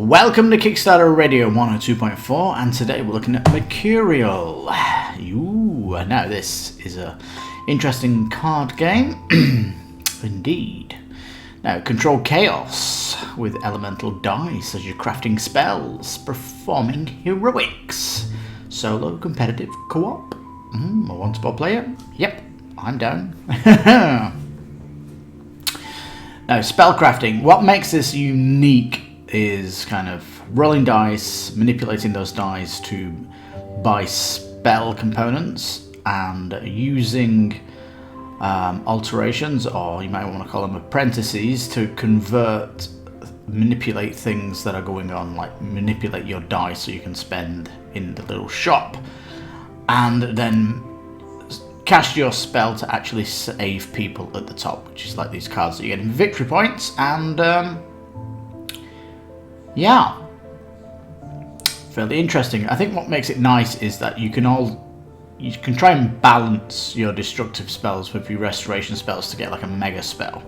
Welcome to Kickstarter Radio 102.4, and today we're looking at Mercurial. Ooh, now this is a interesting card game, indeed. Now, control chaos with elemental dice as you're crafting spells, performing heroics. Solo, competitive, co-op. A one-spot player? Yep, I'm down. Now, spellcrafting. What makes this unique is kind of rolling dice, manipulating those dice to buy spell components, and using alterations, or you might want to call them apprentices, to manipulate things that are going on, like manipulate your dice so you can spend in the little shop, and then cast your spell to actually save people at the top, which is like these cards that you get in victory points. And yeah, fairly interesting. I think what makes it nice is that you can try and balance your destructive spells with your restoration spells to get like a mega spell,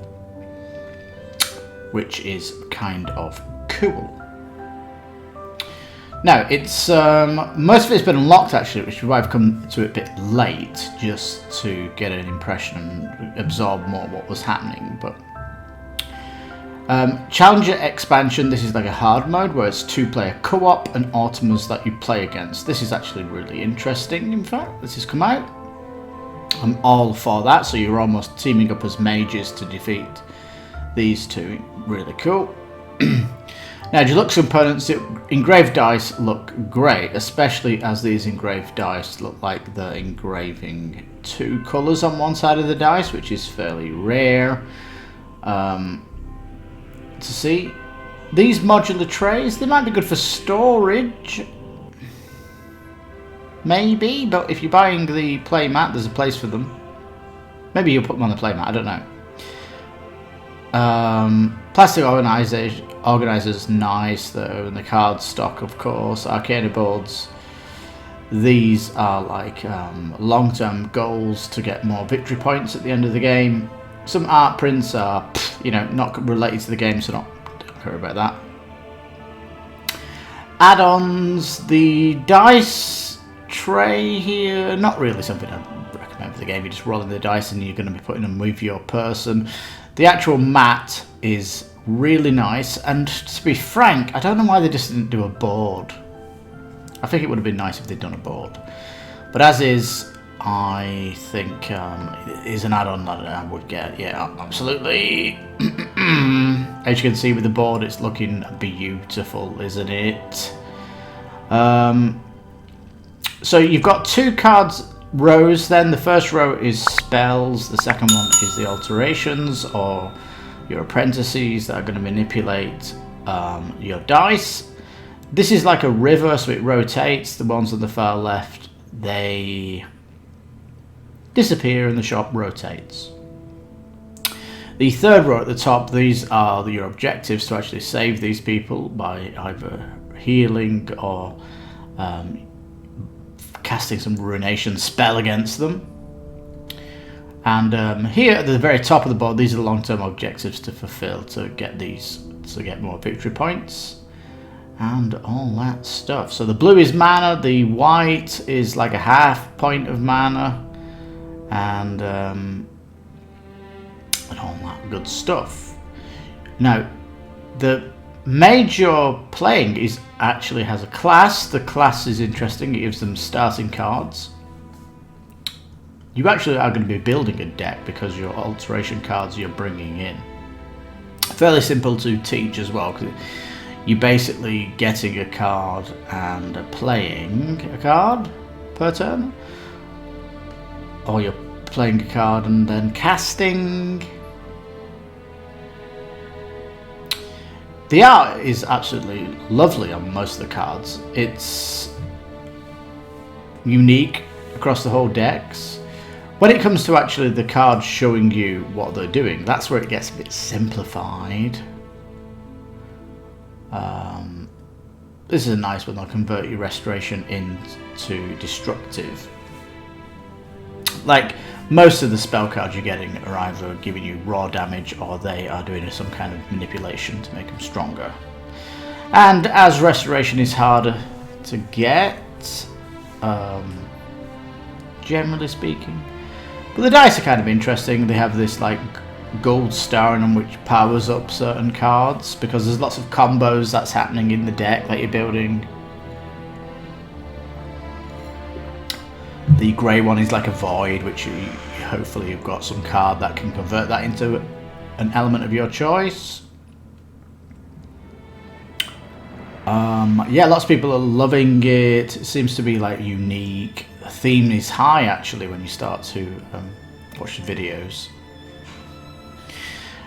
which is kind of cool. Now, it's most of it's been unlocked actually, which is why I've come to it a bit late, just to get an impression and absorb more what was happening. But Challenger expansion, this is like a hard mode where it's 2-player co-op and automas that you play against. This is actually really interesting, in fact. This has come out. I'm all for that, so you're almost teaming up as mages to defeat these two. Really cool. Now, deluxe components, engraved dice look great, especially as these engraved dice look like they're engraving 2 colours on one side of the dice, which is fairly rare to see. These modular trays, they might be good for storage, maybe, but if you're buying the playmat, there's a place for them. Maybe you'll put them on the playmat, I don't know. Plastic organisers, nice though, and the card stock, of course. Arcana boards, these are like long-term goals to get more victory points at the end of the game. Some art prints are, not related to the game, so don't care about that. Add-ons, the dice tray here, not really something I'd recommend for the game. You're just rolling the dice and you're going to be putting them with your person. The actual mat is really nice, and to be frank, I don't know why they just didn't do a board. I think it would have been nice if they'd done a board, but as is, I think is an add-on that I would get. Yeah, absolutely. As you can see with the board, it's looking beautiful, isn't it? So you've got 2 cards rows then. The first row is spells, the second one is the alterations, or your apprentices that are going to manipulate your dice. This is like a river, so it rotates. The ones on the far left, they disappear and the shop rotates. The third row at the top, these are your objectives to actually save these people by either healing or casting some ruination spell against them. And here at the very top of the board, these are the long-term objectives to fulfill to get more victory points and all that stuff. So the blue is mana, the white is like a half point of mana, and all that good stuff. Now, the mage you're playing actually has a class. The class is interesting. It gives them starting cards. You actually are going to be building a deck because your alteration cards you're bringing in. Fairly simple to teach as well, because you're basically getting a card and playing a card per turn, or you're playing a card and then casting. The art is absolutely lovely on most of the cards. It's unique across the whole decks. When it comes to actually the cards showing you what they're doing, that's where it gets a bit simplified. This is a nice one. They'll convert your restoration into destructive. Like, most of the spell cards you're getting are either giving you raw damage or they are doing some kind of manipulation to make them stronger. And as restoration is harder to get, generally speaking. But the dice are kind of interesting. They have this like gold star in them which powers up certain cards, because there's lots of combos that's happening in the deck that you're building. The grey one is like a void, which you hopefully you've got some card that can convert that into an element of your choice. Yeah, lots of people are loving it. It seems to be like unique. The theme is high actually when you start to watch the videos.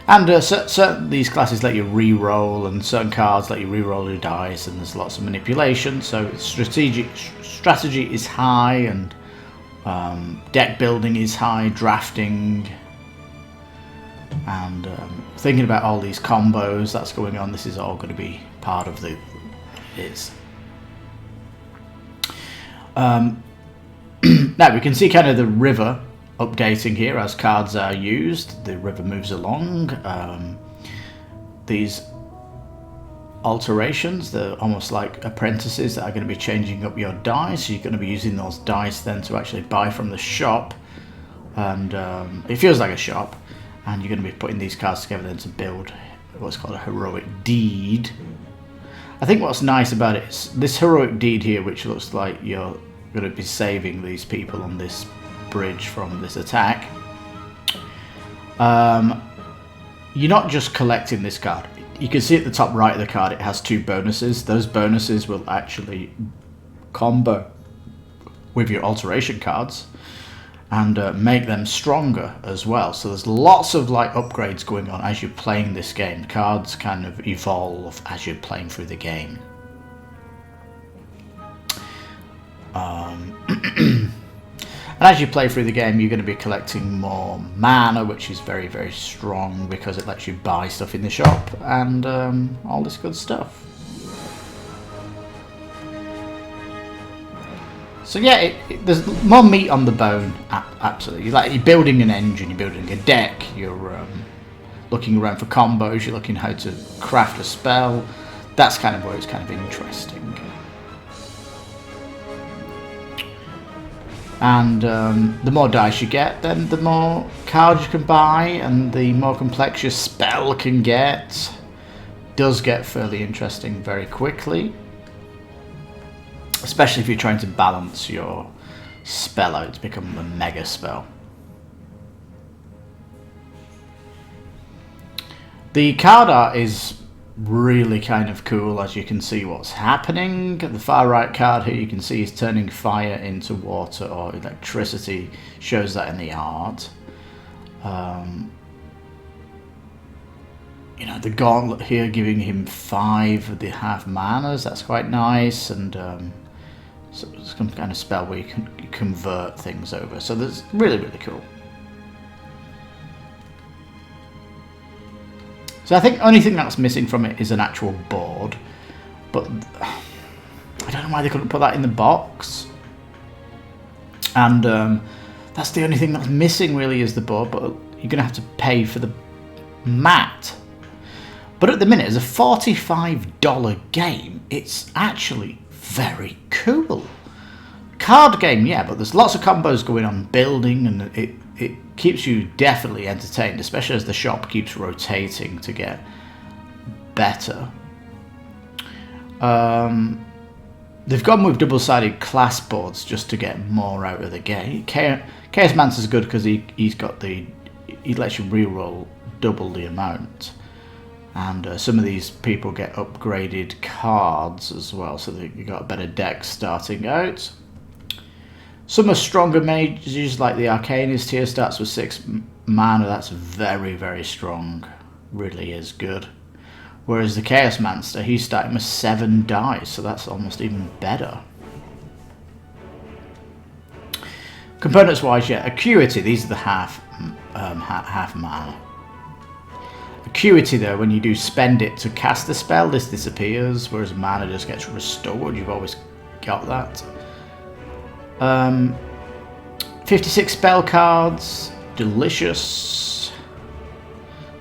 And certain these classes let you re-roll, and certain cards let you re-roll your dice, and there's lots of manipulation. So strategy is high, and deck building is high, drafting, and thinking about all these combos that's going on. This is all going to be part of the now we can see kind of the river updating here as cards are used. The river moves along. These alterations, they're almost like apprentices that are going to be changing up your dice. You're going to be using those dice then to actually buy from the shop, and it feels like a shop, and you're going to be putting these cards together then to build what's called a heroic deed. I think what's nice about it is this heroic deed here, which looks like you're going to be saving these people on this bridge from this attack. You're not just collecting this card. You can see at the top right of the card it has 2 bonuses. Those bonuses will actually combo with your alteration cards and make them stronger as well. So there's lots of like upgrades going on as you're playing this game. The cards kind of evolve as you're playing through the game. And as you play through the game, you're going to be collecting more mana, which is very, very strong because it lets you buy stuff in the shop and all this good stuff. So yeah, there's more meat on the bone, absolutely. You're building an engine, you're building a deck, you're looking around for combos, you're looking how to craft a spell. That's kind of where it's kind of interesting. And the more dice you get, then the more cards you can buy, and the more complex your spell can get. Does get fairly interesting very quickly, especially if you're trying to balance your spell out to become a mega spell. The card art is really kind of cool, as you can see what's happening. The far right card here you can see is turning fire into water or electricity, shows that in the art. You know, the gauntlet here giving him 5 of the half manas, that's quite nice, and so it's some kind of spell where you can convert things over, so that's really, really cool. So I think the only thing that's missing from it is an actual board, but I don't know why they couldn't put that in the box. And that's the only thing that's missing really is the board, but you're going to have to pay for the mat. But at the minute, as a $45 game, it's actually very cool. Card game, yeah, but there's lots of combos going on, building, and it keeps you definitely entertained, especially as the shop keeps rotating to get better. They've gone with double-sided class boards just to get more out of the game. Chaos Mancer's good because he lets you reroll double the amount, and some of these people get upgraded cards as well, so that you got a better deck starting out. Some are stronger mages, like the Arcanist here, starts with 6 mana. That's very, very strong. Really is good. Whereas the Chaos Mancer, he's starting with 7 dice, so that's almost even better. Components-wise, yeah, Acuity, these are the half mana. Acuity, though, when you do spend it to cast a spell, this disappears, whereas mana just gets restored. You've always got that. 56 spell cards, delicious.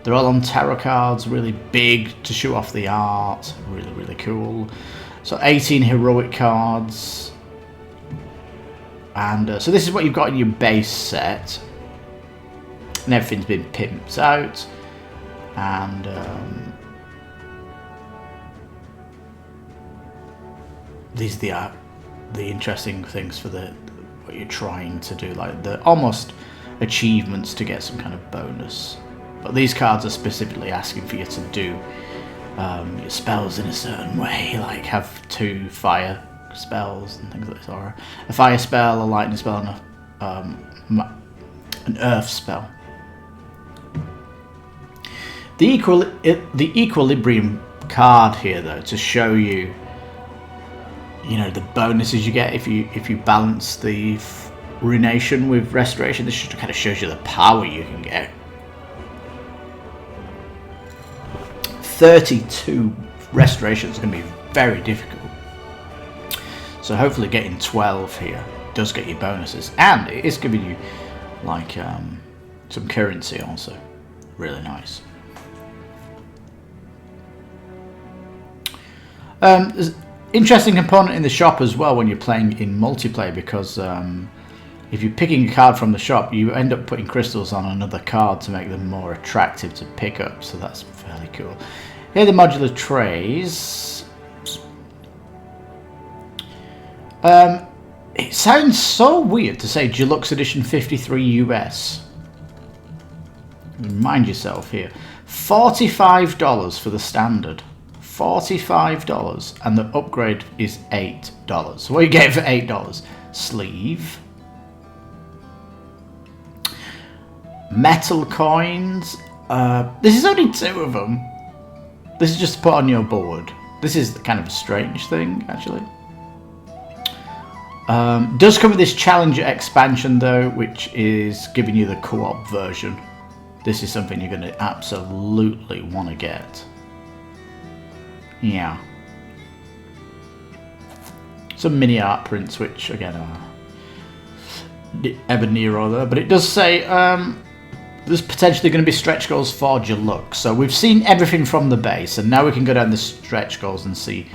They're all on tarot cards, really big to show off the art. Really, really cool. So 18 heroic cards. And so this is what you've got in your base set. And everything's been pimped out. And these are the interesting things for what you're trying to do, like the almost achievements to get some kind of bonus. But these cards are specifically asking for you to do your spells in a certain way, like have 2 fire spells and things like this, or a fire spell, a lightning spell, and an earth spell. The equilibrium card here, though, to show you, the bonuses you get if you balance the ruination with restoration. This kind of shows you the power you can get. 32 restoration is going to be very difficult. So hopefully getting 12 here does get you bonuses, and it is giving you like some currency also. Really nice. There's an interesting component in the shop as well when you're playing in multiplayer, because if you're picking a card from the shop, you end up putting crystals on another card to make them more attractive to pick up, so that's fairly cool. Here are the modular trays. It sounds so weird to say Deluxe Edition 53 US. Remind yourself here. $45 for the standard. $45, and the upgrade is $8. So what are you getting for $8? Sleeve. Metal coins. This is only 2 of them. This is just to put on your board. This is kind of a strange thing, actually. Does come with this Challenger expansion, though, which is giving you the co-op version. This is something you're going to absolutely want to get. Yeah. Some mini art prints, which, again, are Ebonero there. But it does say there's potentially going to be stretch goals for Deluxe. So we've seen everything from the base, and now we can go down the stretch goals and see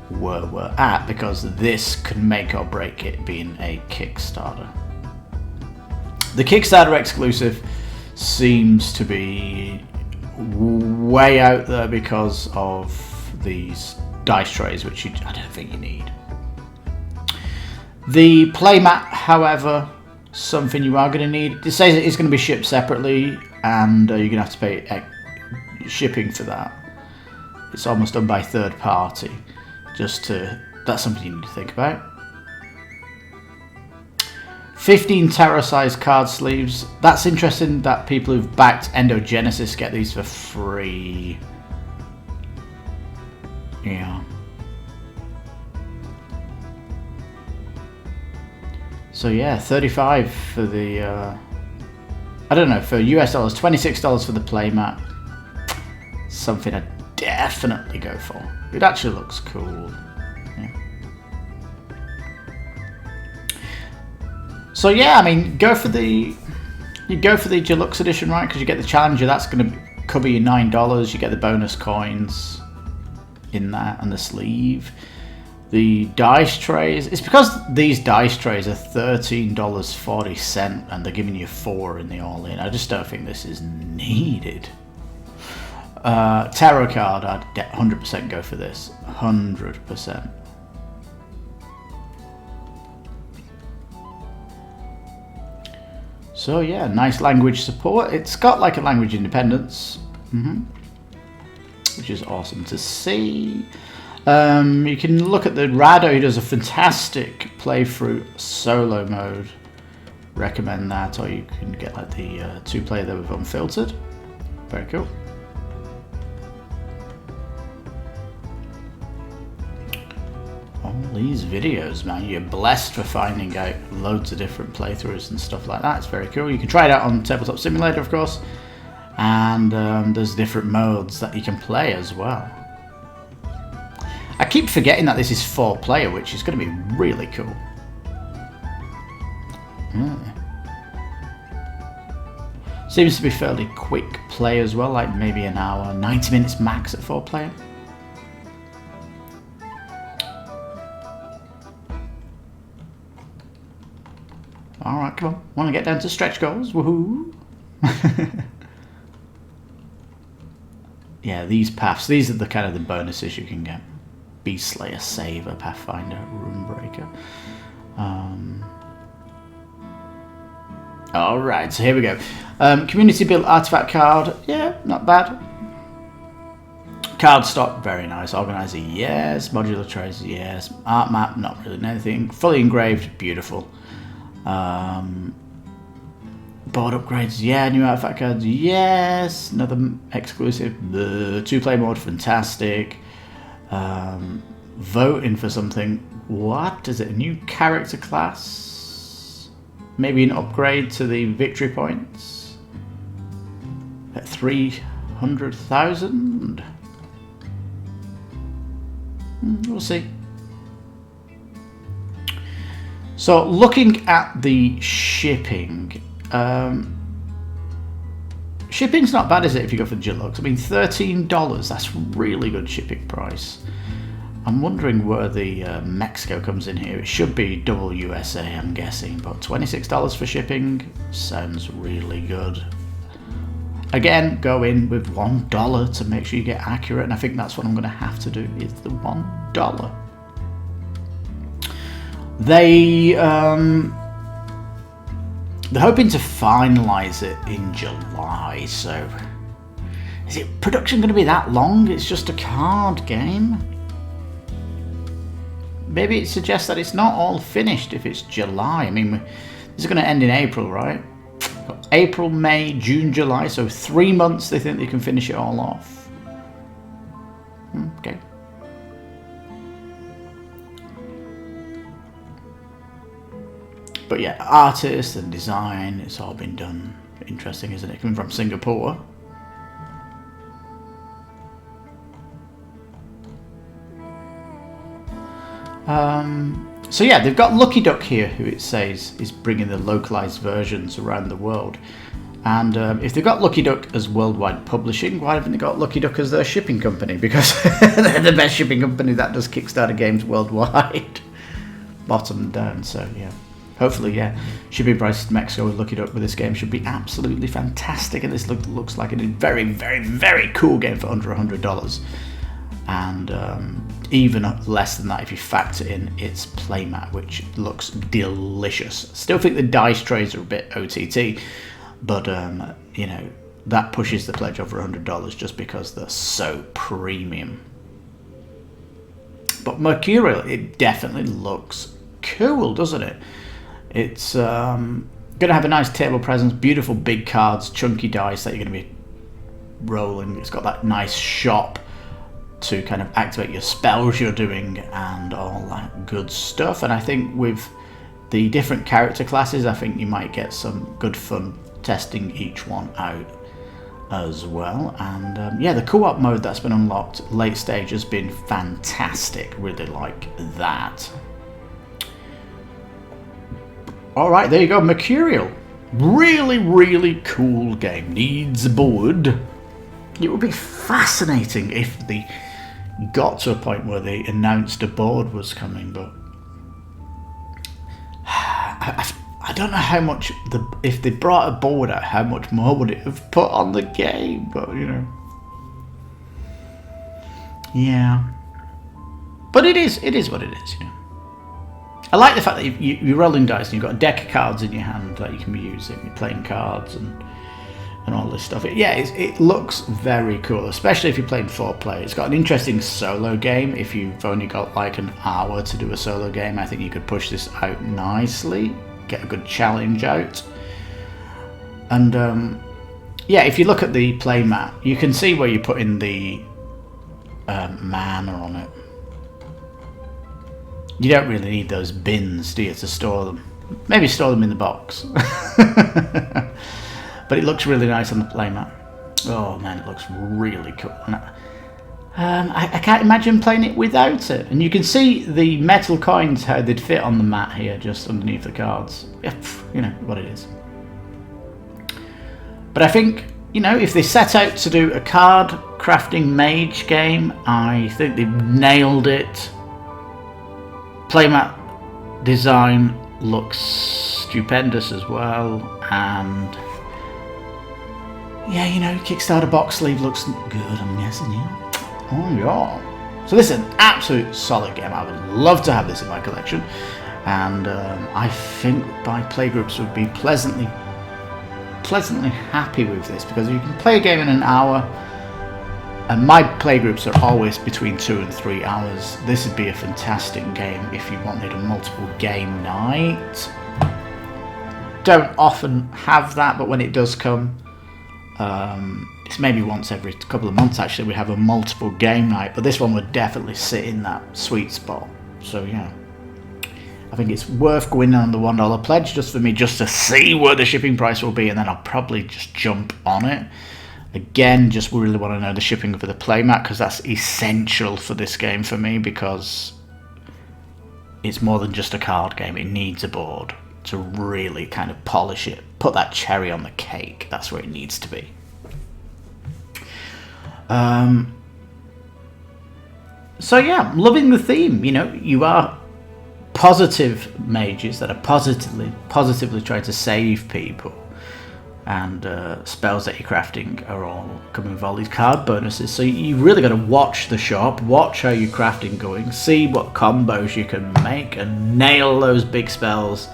where we're at, because this could make or break it being a Kickstarter. The Kickstarter exclusive seems to be way out there because of these dice trays, which I don't think you need. The playmat, however, something you are going to need. It says it's going to be shipped separately, and you're going to have to pay shipping for that. It's almost done by third party. That's something you need to think about. 15 tarot-sized card sleeves. That's interesting that people who've backed Endogenesis get these for free. Yeah. So yeah, 35 for the, I don't know, for US dollars, $26 for the playmat. Something I'd definitely go for. It actually looks cool. Yeah. So yeah, I mean, you go for the Deluxe Edition, right? Because you get the Challenger, that's going to cover you $9. You get the bonus coins in that, and the sleeve. The dice trays, it's because these dice trays are $13.40 and they're giving you 4 in the all-in. I just don't think this is needed. Tarot card, I'd 100% go for this. 100%. So yeah, nice language support. It's got like a language independence, which is awesome to see. You can look at the Rado, who does a fantastic playthrough solo mode. Recommend that, or you can get like the 2-player there with Unfiltered. Very cool. All these videos, man, you're blessed for finding out loads of different playthroughs and stuff like that. It's very cool. You can try it out on Tabletop Simulator, of course, and there's different modes that you can play as well. I keep forgetting that this is 4-player, which is going to be really cool. Seems to be fairly quick play as well, like maybe an hour, 90 minutes max at 4 player. Alright, come on. Want to get down to stretch goals? Woohoo! Yeah, these paths, these are the kind of the bonuses you can get. Beast Slayer, Saver, Pathfinder, Runebreaker. Alright, so here we go. Community built artifact card. Yeah, not bad. Card stock, very nice. Organizer, yes. Modular trays, yes. Art map, not really anything. Fully engraved, beautiful. Board upgrades, yeah. New artifact cards, yes. Another exclusive. The 2-player mode, fantastic. Voting for something. What is it? A new character class? Maybe an upgrade to the victory points at 300,000. We'll see. So looking at the shipping, shipping's not bad, is it, if you go for Deluxe? I mean, $13, that's really good shipping price. I'm wondering where the Mexico comes in here. It should be double USA, I'm guessing, but $26 for shipping sounds really good. Again, go in with $1 to make sure you get accurate, and I think that's what I'm going to have to do, is the $1. They're hoping to finalise it in July, so is it production going to be that long? It's just a card game. Maybe it suggests that it's not all finished if it's July. I mean, this is going to end in April, right? April, May, June, July, so 3 months they think they can finish it all off. Okay. But yeah, artists and design, it's all been done. Interesting, isn't it? Coming from Singapore. So yeah, they've got Lucky Duck here, who it says is bringing the localized versions around the world. And if they've got Lucky Duck as worldwide publishing, why haven't they got Lucky Duck as their shipping company? Because they're the best shipping company that does Kickstarter games worldwide. Bottom down, so yeah. Hopefully, yeah, shipping prices to Mexico with Lucky Duck with this game should be absolutely fantastic. And this looks like a very, very, very cool game for under $100. And even less than that if you factor in its playmat, which looks delicious. Still think the dice trays are a bit OTT, but you know, that pushes the pledge over $100 just because they're so premium. But Mercurial, it definitely looks cool, doesn't it? It's going to have a nice table presence, beautiful big cards, chunky dice that you're going to be rolling. It's got that nice shop to kind of activate your spells you're doing and all that good stuff. And I think with the different character classes, I think you might get some good fun testing each one out as well. And yeah, the co-op mode that's been unlocked late stage has been fantastic. Really like that. Alright, there you go, Mercurial. Really, really cool game. Needs a board. It would be fascinating if they got to a point where they announced a board was coming, but I don't know how much, if they brought a board out, how much more would it have put on the game, but you know. Yeah. But it is what it is, you know. I like the fact that you're rolling dice and you've got a deck of cards in your hand that you can be using. You're playing cards and all this stuff. It looks very cool, especially if you're playing 4-player. It's got an interesting solo game. If you've only got like an hour to do a solo game, I think you could push this out nicely, get a good challenge out. And yeah, if you look at the play mat, you can see where you put in the mana on it. You don't really need those bins, do you, to store them? Maybe store them in the box. But it looks really nice on the playmat. Oh man, it looks really cool. I can't imagine playing it without it. And you can see the metal coins, how they'd fit on the mat here, just underneath the cards. Yeah, you know what it is. But I think, if they set out to do a card crafting mage game, I think they've nailed it. Playmat design looks stupendous as well, and Kickstarter box sleeve looks good, I'm guessing. Oh yeah. So this is an absolute solid game. I would love to have this in my collection, and I think my playgroups would be pleasantly happy with this, because you can play a game in an hour, and my playgroups are always between 2 and 3 hours. This would be a fantastic game if you wanted a multiple game night. Don't often have that, but when it does come, it's maybe once every couple of months actually, we have a multiple game night, but this one would definitely sit in that sweet spot. So yeah, I think it's worth going on the $1 pledge just for me, just to see where the shipping price will be, and then I'll probably just jump on it. Again, just really want to know the shipping for the playmat, because that's essential for this game for me, because it's more than just a card game. It needs a board to really kind of polish it, put that cherry on the cake. That's where it needs to be. So yeah, I'm loving the theme. You are positive mages that are positively trying to save people, and spells that you're crafting are all coming with all these card bonuses. So you really got to watch the shop, watch how your crafting going, see what combos you can make, and nail those big spells,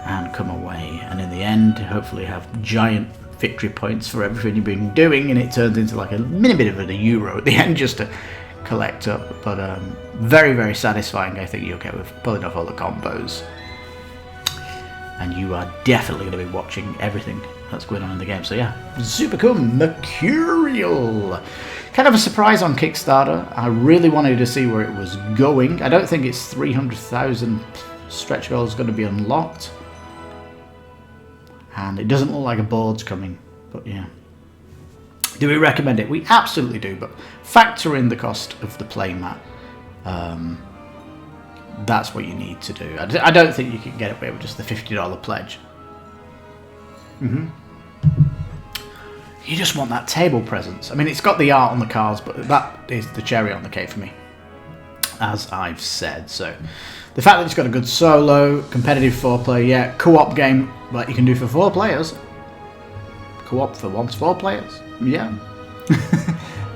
and come away. And in the end, hopefully have giant victory points for everything you've been doing, and it turns into like a mini bit of a euro at the end just to collect up. But very, very satisfying, I think you'll get with pulling off all the combos. And you are definitely going to be watching everything that's going on in the game. So yeah, super cool. Mercurial. Kind of a surprise on Kickstarter. I really wanted to see where it was going. I don't think it's 300,000 stretch goals going to be unlocked. And it doesn't look like a board's coming. But yeah. Do we recommend it? We absolutely do. But factor in the cost of the playmat. That's what you need to do. I don't think you can get away with just the $50 pledge. You just want that table presence. I mean, it's got the art on the cards, but that is the cherry on the cake for me, as I've said. So the fact that it's got a good solo, competitive 4-player, co-op game that you can do for 4 players. Co-op for 4 players? Yeah.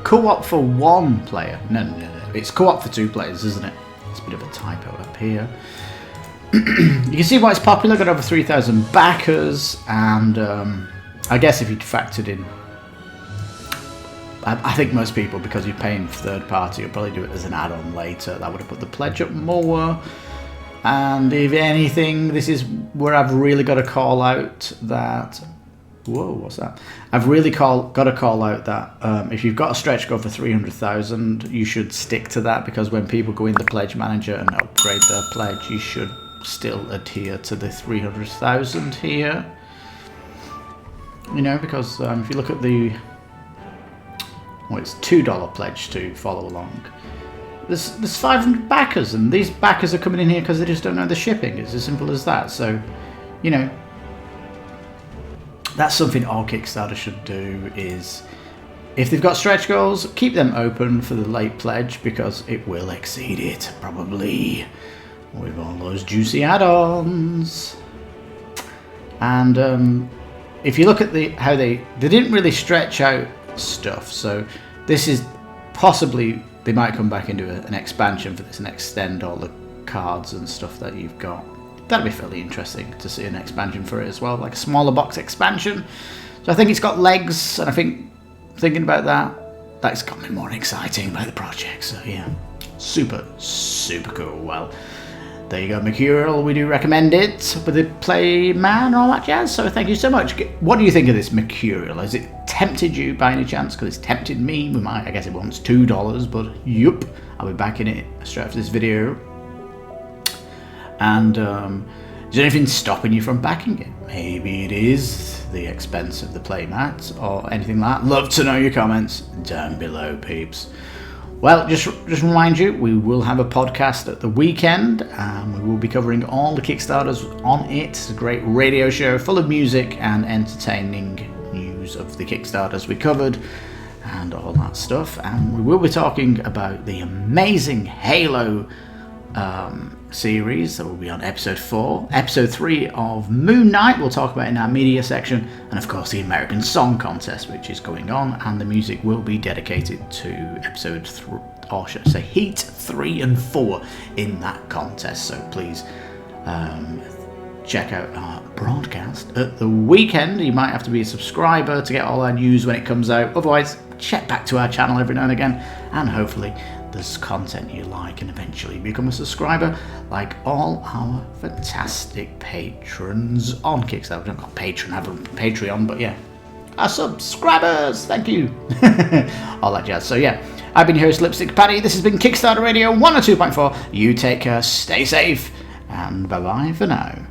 Co-op for 1 player. No. It's co-op for 2 players, isn't it? It's a bit of a typo up here. You can see why it's popular. Got over 3,000 backers, and I guess if you'd factored in, I think most people, because you're paying for third party, you'll probably do it as an add-on later. That would have put the pledge up more. And if anything, this is where I've really got to call out that. Whoa, what's that? I've really got to call out that if you've got a stretch goal for 300,000, you should stick to that, because when people go in the pledge manager and upgrade their pledge, you should still adhere to the 300,000 here. Because if you look at the, it's $2 pledge to follow along. There's 500 backers, and these backers are coming in here because they just don't know the shipping. It's as simple as that. So, that's something all Kickstarter should do, is if they've got stretch goals, keep them open for the late pledge, because it will exceed it, probably, with all those juicy add-ons. And if you look at how they didn't really stretch out stuff, so this is possibly, they might come back into an expansion for this and extend all the cards and stuff that you've got. That'd be fairly interesting to see an expansion for it as well, like a smaller box expansion. So I think it's got legs, and I think, thinking about that's got me more exciting by the project. So yeah, super, super cool. Well, there you go, Mercurial. We do recommend it with the playman and all that jazz. So thank you so much. What do you think of this Mercurial? Has it tempted you by any chance? Because it's tempted me with I guess it wants $2, but yup, I'll be back in it straight after this video. And is there anything stopping you from backing it? Maybe it is the expense of the playmat or anything like that. Love to know your comments down below, peeps. Well, just remind you, we will have a podcast at the weekend, and we will be covering all the Kickstarters on it. It's a great radio show full of music and entertaining news news of the Kickstarters we covered and all that stuff. And we will be talking about the amazing Halo series that will be on episode 4. Episode 3 of Moon Knight we'll talk about in our media section, and of course the American Song Contest, which is going on, and the music will be dedicated to episode 3, or should I say Heat 3 and 4 in that contest. So please check out our broadcast at the weekend. You might have to be a subscriber to get all our news when it comes out. Otherwise, check back to our channel every now and again, and hopefully there's content you like, and eventually become a subscriber like all our fantastic patrons on Kickstarter. Not patron, have a Patreon, but yeah, our subscribers, thank you. All that jazz. So yeah, I've been your host, Lipstickpaddy. This has been Kickstarter Radio 102.4. You take care, stay safe, and bye-bye for now.